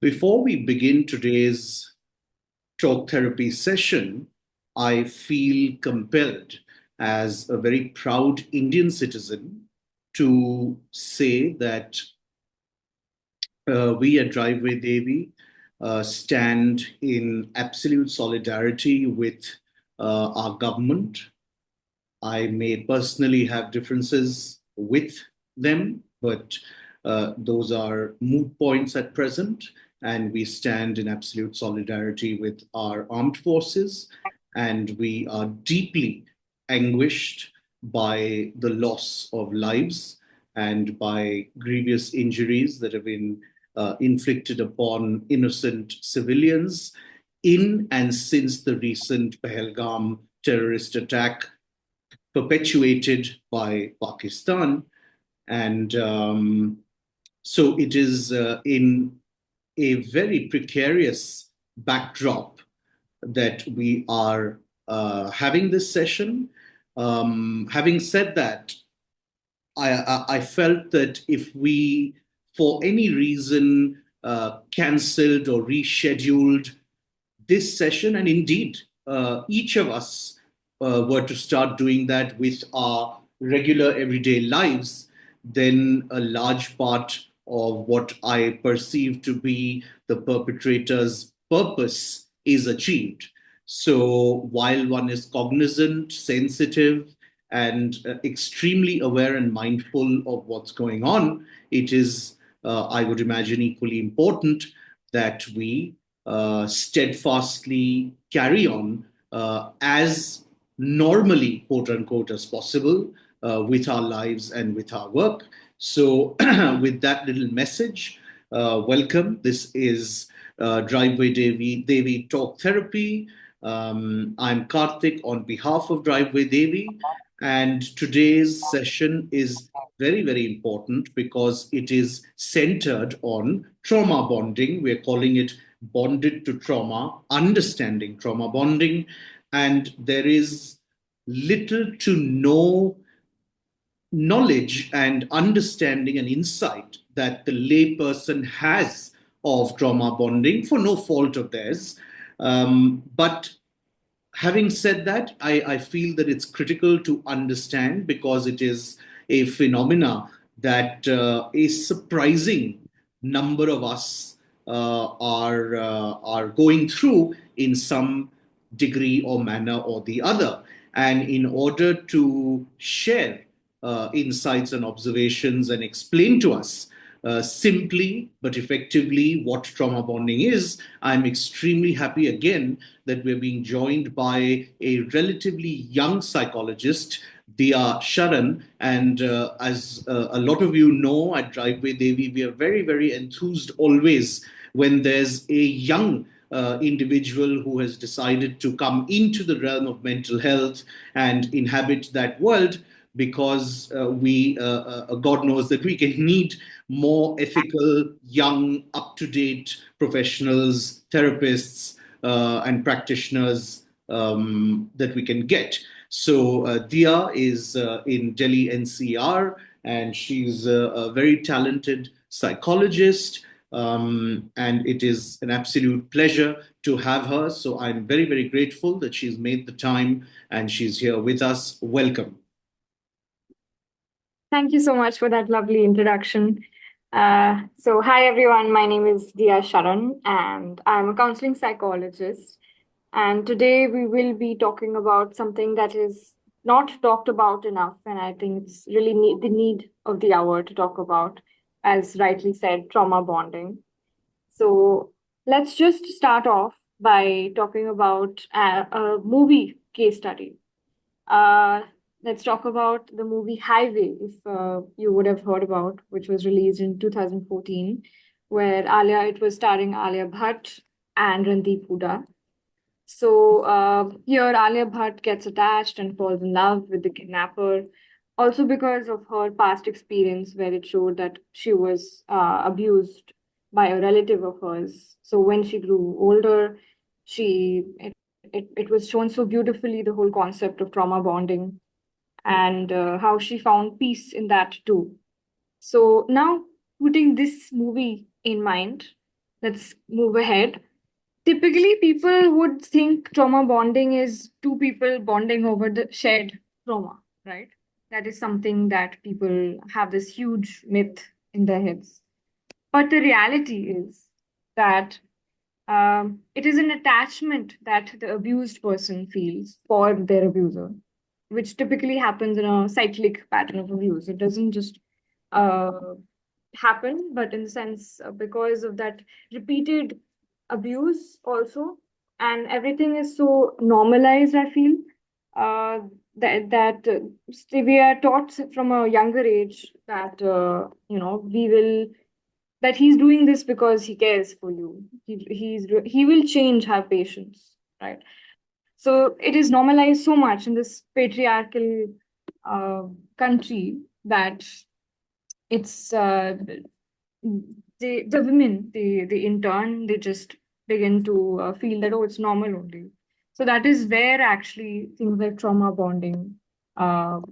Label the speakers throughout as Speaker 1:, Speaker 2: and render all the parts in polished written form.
Speaker 1: Before we begin today's talk therapy session, I feel compelled as a very proud Indian citizen to say that we at Driveway Devi stand in absolute solidarity with our government. I may personally have differences with them, but those are moot points at present. And we stand in absolute solidarity with our armed forces. And we are deeply anguished by the loss of lives and by grievous injuries that have been inflicted upon innocent civilians in and since the recent Pahalgam terrorist attack perpetuated by Pakistan. And so it is in a very precarious backdrop that we are having this session. Having said that, I felt that if we, for any reason, cancelled or rescheduled this session, and indeed each of us were to start doing that with our regular everyday lives, then a large part of what I perceive to be the perpetrator's purpose is achieved. So while one is cognizant, sensitive, and extremely aware and mindful of what's going on, it is, I would imagine, equally important that we steadfastly carry on as normally, quote unquote, as possible with our lives and with our work. So, with that little message, welcome. This is Driveway Devi Talk Therapy. I'm Karthik on behalf of Driveway Devi, and today's session is very, very important because it is centered on trauma bonding. We're calling it Bonded to Trauma, Understanding Trauma Bonding. And there is little to no knowledge and understanding and insight that the layperson has of trauma bonding for no fault of theirs. But having said that, I feel that it's critical to understand because it is a phenomena that a surprising number of us are going through in some degree or manner or the other. And in order to share insights and observations and explain to us simply but effectively what trauma bonding is, I'm extremely happy again that we're being joined by a relatively young psychologist, Dia Sharan. And as a lot of you know, at Driveway Devi, we are very, very enthused always when there's a young individual who has decided to come into the realm of mental health and inhabit that world because God knows that we can need more ethical, young, up to date professionals, therapists, and practitioners that we can get. So, Dia is in Delhi NCR, and she's a very talented psychologist. And it is an absolute pleasure to have her. So, I'm very, very grateful that she's made the time and she's here with us. Welcome.
Speaker 2: Thank you so much for that lovely introduction. Hi everyone. My name is Dia Sharan, and I'm a counseling psychologist. And today we will be talking about something that is not talked about enough, and I think it's really the need of the hour to talk about, as rightly said, trauma bonding. So let's just start off by talking about a movie case study. Uh, let's talk about the movie Highway, if you would have heard about, which was released in 2014, where it was starring Alia Bhatt and Randeep Hooda. So here Alia Bhatt gets attached and falls in love with the kidnapper, also because of her past experience where it showed that she was abused by a relative of hers. So when she grew older, she it was shown so beautifully the whole concept of trauma bonding and how she found peace in that too. So now, putting this movie in mind, let's move ahead. Typically, people would think trauma bonding is two people bonding over the shared trauma, right? That is something that people have this huge myth in their heads. But the reality is that it is an attachment that the abused person feels for their abuser, which typically happens in a cyclic pattern of abuse. It doesn't just uh, happen, but in the sense because of that repeated abuse also, and everything is so normalized, I feel uh, we are taught from a younger age that we will that he's doing this because he cares for you. He will change, have patience, right? So it is normalized so much in this patriarchal uh, country that it's the women they in turn they just begin to feel that, oh, it's normal only. So that is where actually things like trauma bonding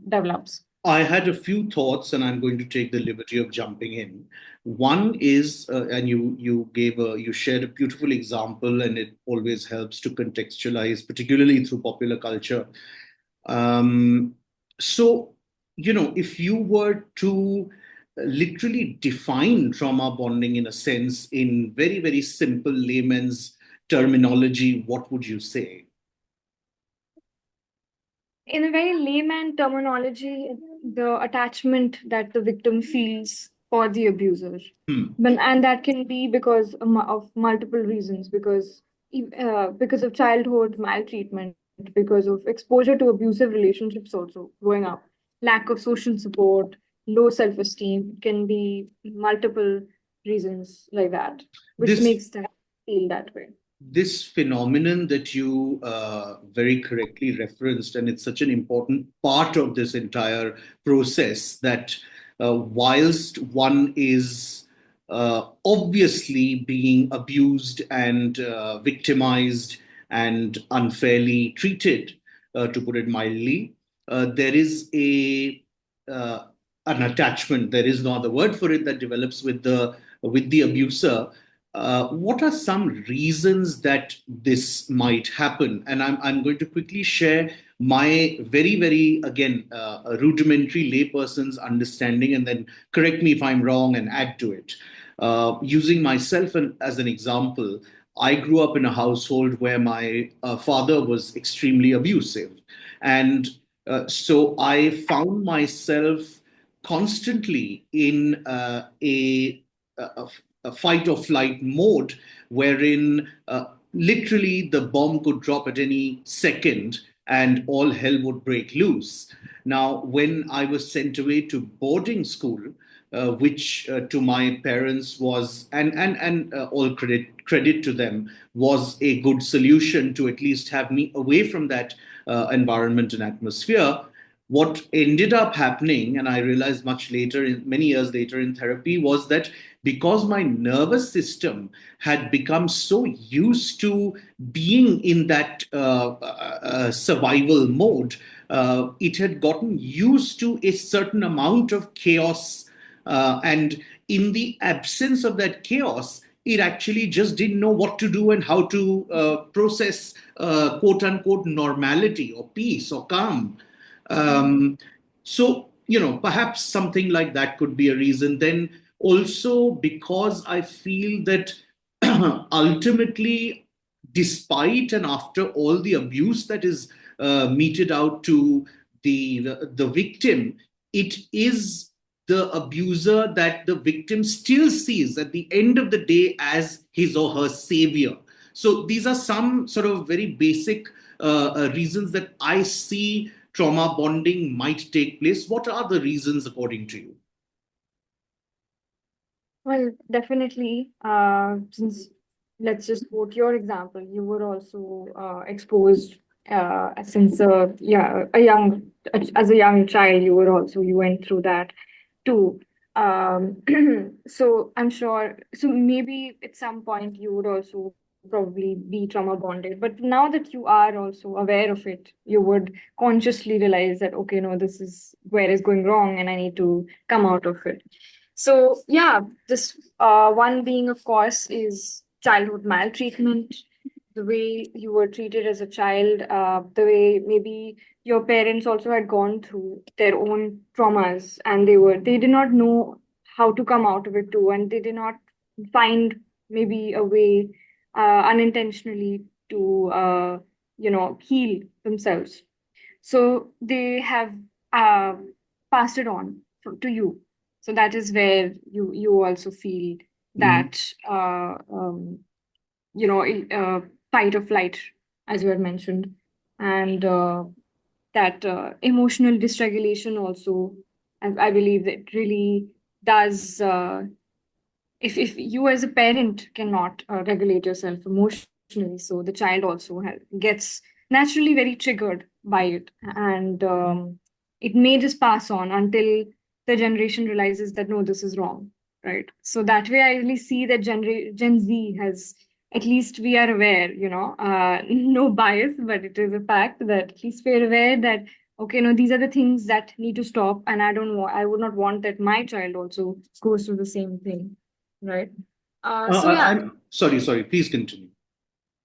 Speaker 2: develops.
Speaker 1: I had a few thoughts, and I'm going to take the liberty of jumping in. One is, and you shared a beautiful example, and it always helps to contextualize, particularly through popular culture. Um, so, if you were to literally define trauma bonding in a sense, in very, very simple layman's terminology, what would you say?
Speaker 2: In a very layman terminology, the attachment that the victim feels for the abuser.
Speaker 1: Hmm.
Speaker 2: And that can be because of multiple reasons, because of childhood maltreatment, because of exposure to abusive relationships also growing up, lack of social support, low self-esteem. It can be multiple reasons like that, which
Speaker 1: This
Speaker 2: makes them feel that way.
Speaker 1: this phenomenon that you very correctly referenced, and it's such an important part of this entire process that whilst one is obviously being abused and victimized and unfairly treated, to put it mildly, there is uh, an attachment. There is no other word for it that develops with the abuser. What are some reasons that this might happen? And I'm going to quickly share my very, very, again, rudimentary layperson's understanding, and then correct me if I'm wrong and add to it. Using myself as an example, I grew up in a household where my father was extremely abusive. And so I found myself constantly in a, a fight or flight mode wherein literally the bomb could drop at any second and all hell would break loose. Now, when I was sent away to boarding school, which to my parents was, and all credit to them, was a good solution to at least have me away from that environment and atmosphere. What ended up happening, and I realized much later, many years later in therapy, was that because my nervous system had become so used to being in that survival mode, it had gotten used to a certain amount of chaos. And in the absence of that chaos, it actually just didn't know what to do and how to process quote unquote normality or peace or calm. Um, so, perhaps something like that could be a reason. Then also because I feel that ultimately, despite and after all the abuse that is meted out to the victim, it is the abuser that the victim still sees at the end of the day as his or her savior. So these are some sort of very basic reasons that I see trauma bonding might take place. What are the reasons according to you?
Speaker 2: Well, definitely. Since let's just quote your example, you were also exposed since yeah a young as a young child. You went through that too. Um, so I'm sure. So maybe at some point you would also probably be trauma bonded. But now that you are also aware of it, you would consciously realize that okay, no, this is where is going wrong, and I need to come out of it. So yeah, this one being, of course, is childhood maltreatment. The way you were treated as a child, the way maybe your parents also had gone through their own traumas, and they did not know how to come out of it too, and they did not find maybe a way unintentionally to heal themselves. So they have uh, passed it on to you. So that is where you also feel
Speaker 1: Mhm.
Speaker 2: that fight or flight, as you had mentioned, and that emotional dysregulation also. I believe that really does. If you as a parent cannot regulate yourself emotionally, so the child also gets naturally very triggered by it, and it may just pass on until the generation realizes that no, this is wrong, right? So that way I really see that Gen Z has, at least we are aware, no bias, but it is a fact that at least we're aware that okay, no, these are the things that need to stop, and I would not want that my child also goes through the same thing. Right. So yeah,
Speaker 1: I'm sorry, please continue.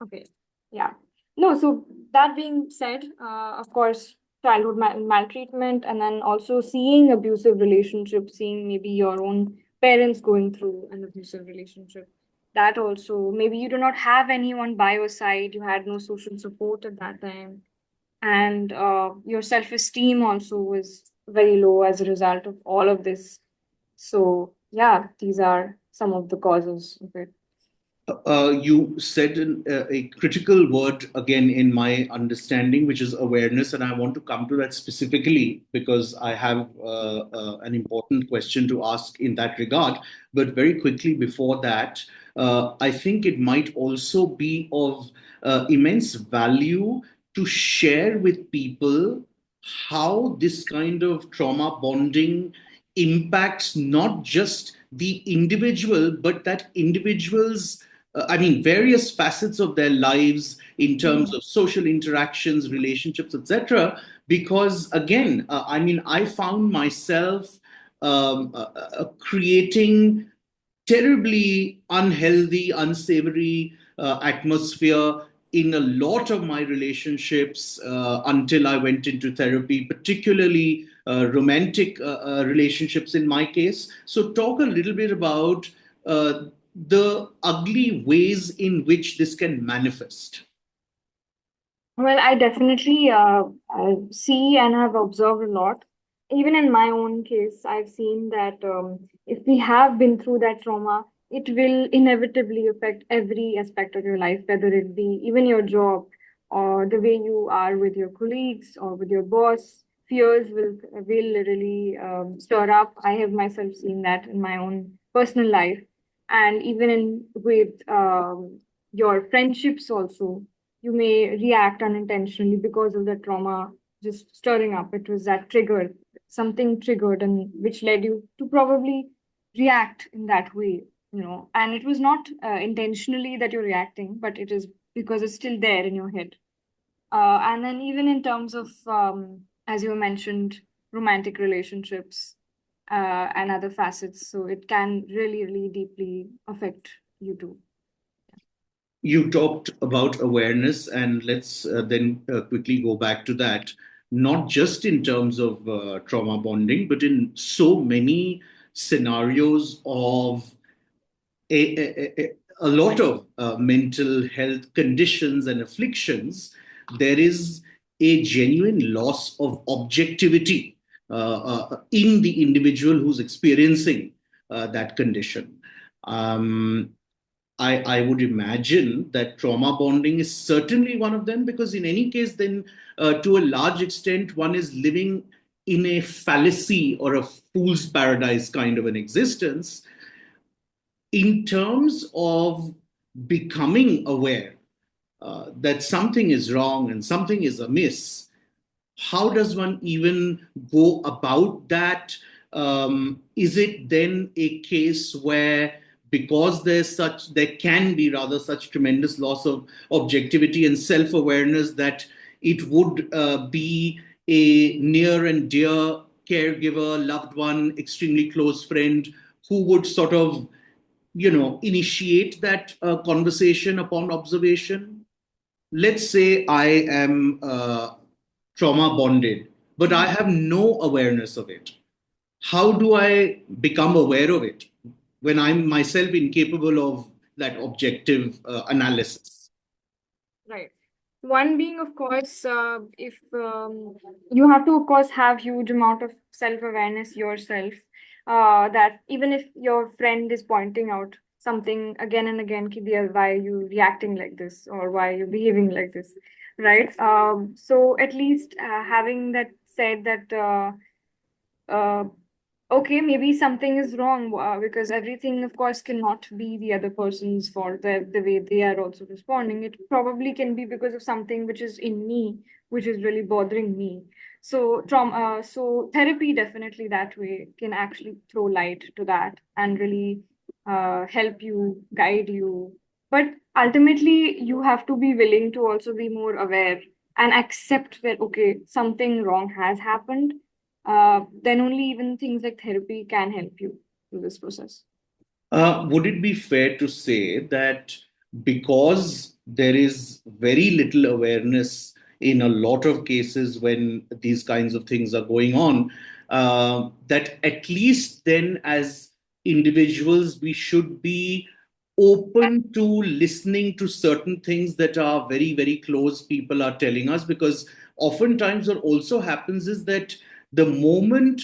Speaker 2: okay. Yeah. No, so that being said, of course, childhood maltreatment, and then also seeing abusive relationships, seeing maybe your own parents going through an abusive relationship. That also, maybe you do not have anyone by your side, you had no social support at that time, and your self-esteem also was very low as a result of all of this. So yeah, these are some of the causes of it.
Speaker 1: You said a critical word again in my understanding, which is awareness, and I want to come to that specifically because I have an important question to ask in that regard. But very quickly before that, I think it might also be of immense value to share with people how this kind of trauma bonding impacts not just the individual, but that individuals I mean, various facets of their lives in terms
Speaker 2: Mhm.
Speaker 1: of social interactions, relationships, etc. Because again, I mean, I found myself creating terribly unhealthy, unsavory atmosphere in a lot of my relationships until I went into therapy, particularly romantic relationships in my case. So, talk a little bit about the ugly ways in which this can manifest.
Speaker 2: Well, I definitely see and have observed a lot. Even in my own case, I've seen that if we have been through that trauma, it will inevitably affect every aspect of your life, whether it be even your job or the way you are with your colleagues or with your boss. Fears will really stir up. I have myself seen that in my own personal life, and even in with your friendships also you may react unintentionally because of the trauma just stirring up. It was that trigger, something triggered, and which led you to probably react in that way, And it was not intentionally that you're reacting, but it is because it's still there in your head. And then, even in terms of, as you mentioned, romantic relationships and other facets, so it can really, really deeply affect you too.
Speaker 1: You talked about awareness, and let's then quickly go back to that, not just in terms of trauma bonding, but in so many scenarios of a lot of mental health conditions and afflictions, there is a genuine loss of objectivity in the individual who's experiencing that condition. Um, I would imagine that trauma bonding is certainly one of them because, in any case, then to a large extent, one is living in a fallacy or a fool's paradise kind of an existence. In terms of becoming aware that something is wrong and something is amiss, how does one even go about that? Is it then a case where, because there can be rather such tremendous loss of objectivity and self awareness, that it would be a near and dear caregiver, loved one, extremely close friend who would sort of, initiate that conversation upon observation. Let's say I am trauma bonded, but I have no awareness of it. How do I become aware of it when I'm myself incapable of that objective analysis?
Speaker 2: Right. One being, of course, if you have to, of course, have huge amount of self-awareness yourself, that even if your friend is pointing out something again and again, ki, "Dear, why are you reacting like this, or why are you behaving like this," right? So at least having that said that uh, okay, maybe something is wrong, because everything, of course, cannot be the other person's fault, the way they are also responding. It probably can be because of something which is in me, which is really bothering me. So trauma, so therapy definitely that way can actually throw light to that and really help you, guide you. But ultimately, you have to be willing to also be more aware and accept that, okay, something wrong has happened. Then only even things like therapy can help you through this process.
Speaker 1: Would it be fair to say that because there is very little awareness in a lot of cases when these kinds of things are going on, that at least then as individuals, we should be open to listening to certain things that are very, very close people are telling us? Because oftentimes what also happens is that the moment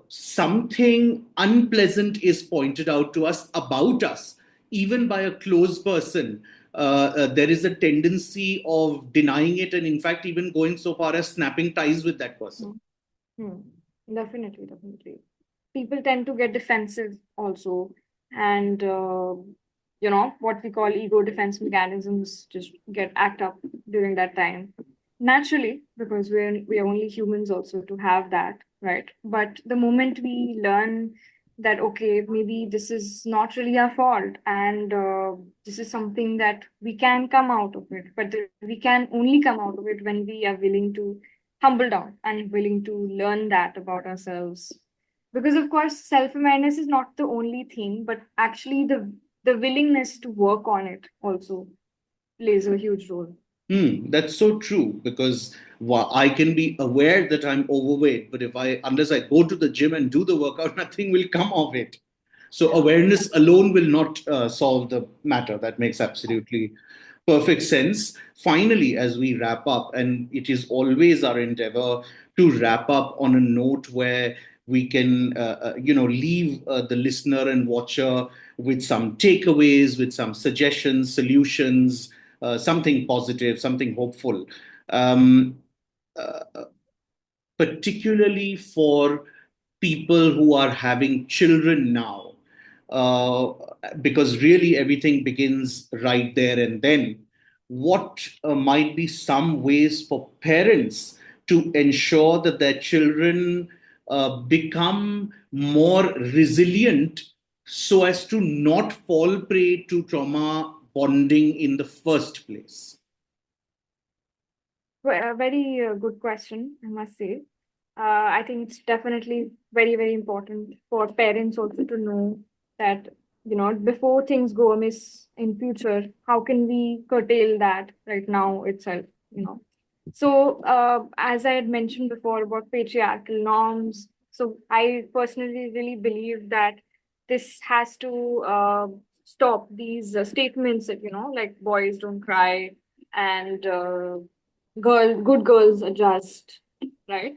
Speaker 1: something unpleasant is pointed out to us about us, even by a close person, there is a tendency of denying it, and in fact, even going so far as snapping ties with that person.
Speaker 2: Hmm. Definitely, definitely. People tend to get defensive also, and what we call ego defense mechanisms just get act up during that time. Naturally, because we're only humans also to have that, right? But the moment we learn that, okay, maybe this is not really our fault, and this is something that we can come out of it, but we can only come out of it when we are willing to humble down and willing to learn that about ourselves. Because of course, self-awareness is not the only thing, but actually the willingness to work on it also plays a huge role.
Speaker 1: That's so true, because I can be aware that I'm overweight, but unless I go to the gym and do the workout, nothing will come of it. So awareness alone will not solve the matter. That makes absolutely perfect sense. Finally, as we wrap up, and it is always our endeavor to wrap up on a note where we can, leave the listener and watcher with some takeaways, with some suggestions, solutions, something positive, something hopeful. Um, uh, Particularly for people who are having children now, uh, because really everything begins right there and then. What might be some ways for parents to ensure that their children become more resilient so as to not fall prey to trauma bonding in the first place?
Speaker 2: Well, a very good question, I must say. I think it's definitely very, very important for parents also to know that, before things go amiss in future, how can we curtail that right now itself, you know? So, as I had mentioned before about patriarchal norms, so I personally really believe that this has to stop these statements that, like boys don't cry, and good girls adjust, right?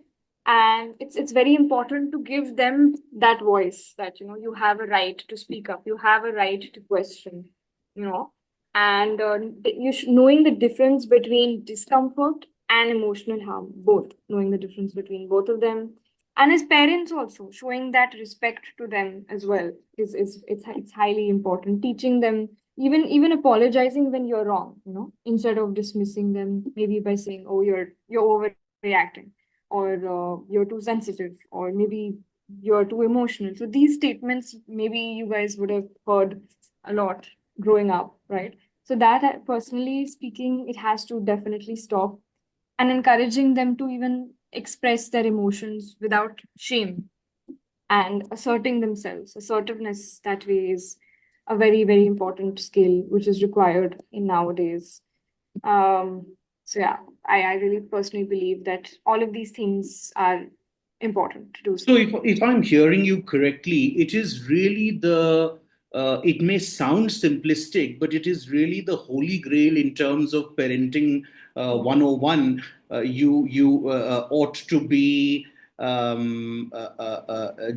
Speaker 2: And it's very important to give them that voice that, you have a right to speak up, you have a right to question, you know and knowing the difference between discomfort and emotional harm, both knowing the difference between both of them. And as parents also showing that respect to them as well is it's highly important, teaching them, even apologizing when you're wrong, instead of dismissing them, maybe by saying, oh, you're overreacting, or you're too sensitive, or maybe you're too emotional. So these statements maybe you guys would have heard a lot growing up, right? So that, personally speaking, it has to definitely stop, and encouraging them to even express their emotions without shame. and asserting themselves. Assertiveness that way is a very, very important skill which is required in nowadays. Um, so yeah, I really personally believe that all of these things are important to do
Speaker 1: So
Speaker 2: so.
Speaker 1: if I'm hearing you correctly, it is really it may sound simplistic, but it is really the holy grail in terms of parenting 101. You ought to be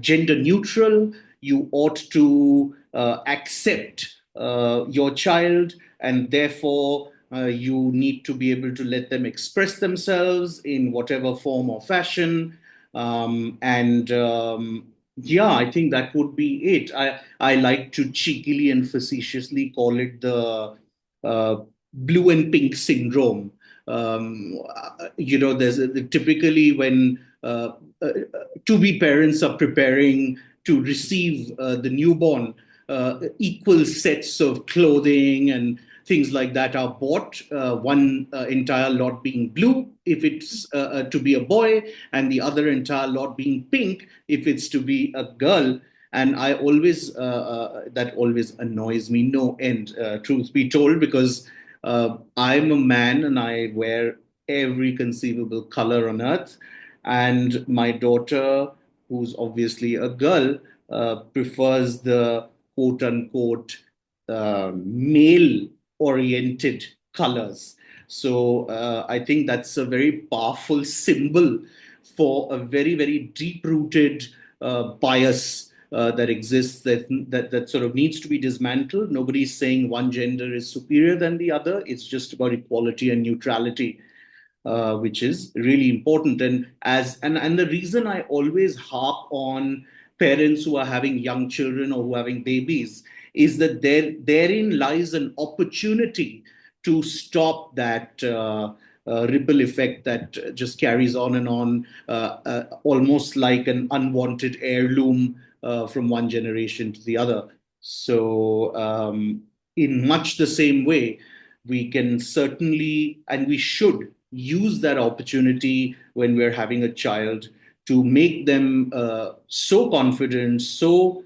Speaker 1: gender neutral. You ought to accept your child, and therefore you need to be able to let them express themselves in whatever form or fashion. And Yeah, I think that would be it. I like to cheekily and facetiously call it the uh, blue and pink syndrome. There's typically when to be parents are preparing to receive the newborn, equal sets of clothing and things like that are bought, one entire lot being blue if it's to be a boy, and the other entire lot being pink if it's to be a girl. And that always annoys me no end, truth be told, because I'm a man and I wear every conceivable color on earth. And my daughter, who's obviously a girl, prefers the quote unquote male oriented colors. So I think that's a very powerful symbol for a very, very deep rooted bias that exists, that sort of needs to be dismantled. Nobody's saying one gender is superior than the other. It's just about equality and neutrality, which is really important. And the reason I always harp on parents who are having young children or who are having babies is that therein lies an opportunity to stop that ripple effect that just carries on and on, almost like an unwanted heirloom from one generation to the other. So, in much the same way, we can certainly and we should use that opportunity when we're having a child to make them so confident, so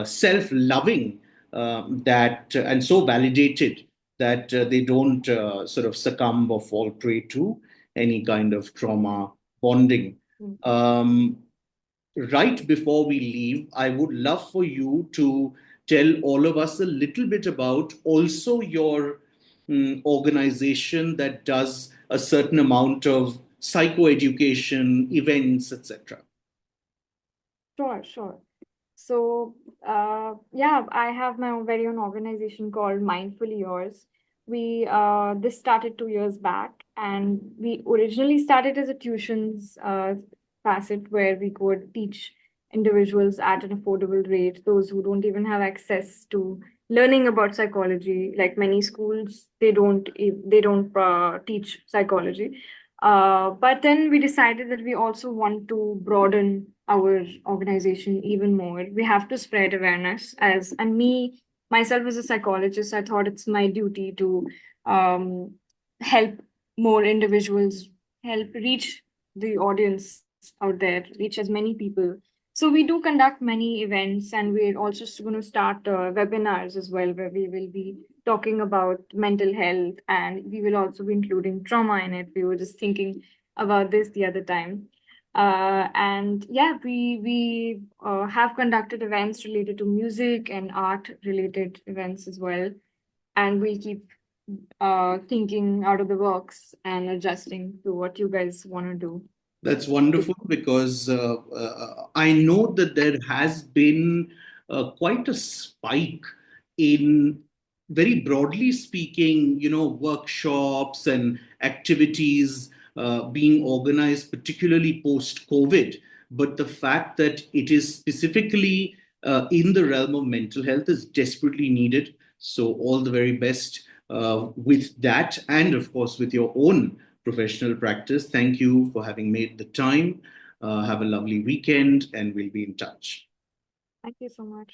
Speaker 1: self loving, that and so validated that they don't sort of succumb or fall prey to any kind of trauma bonding.
Speaker 2: Mm.
Speaker 1: Right before we leave, I would love for you to tell all of us a little bit about also your organization that does a certain amount of psychoeducation, events, etc.
Speaker 2: Sure, sure. So, yeah, I have my own very own organization called Mindfully Yours. This started 2 years back, and we originally started as a tuitions facet where we could teach individuals at an affordable rate, those who don't even have access to learning about psychology. Like many schools, they don't teach psychology. But then we decided that we also want to broaden our organization even more. We have to spread awareness and me, myself as a psychologist, I thought it's my duty to um, help more individuals, help reach the audience out there, reach as many people. So we do conduct many events, and we're also going to start webinars as well, where we will be talking about mental health, and we will also be including trauma in it. We were just thinking about this the other time. And yeah, we have conducted events related to music and art related events as well. And we'll keep thinking out of the box and adjusting to what you guys want to do.
Speaker 1: That's wonderful because I know that there has been quite a spike in, very broadly speaking, workshops and activities being organized, particularly post COVID. But the fact that it is specifically in the realm of mental health is desperately needed. So, all the very best with that, and of course, with your own professional practice. Thank you for having made the time. Have a lovely weekend, and we'll be in touch.
Speaker 2: Thank you so much.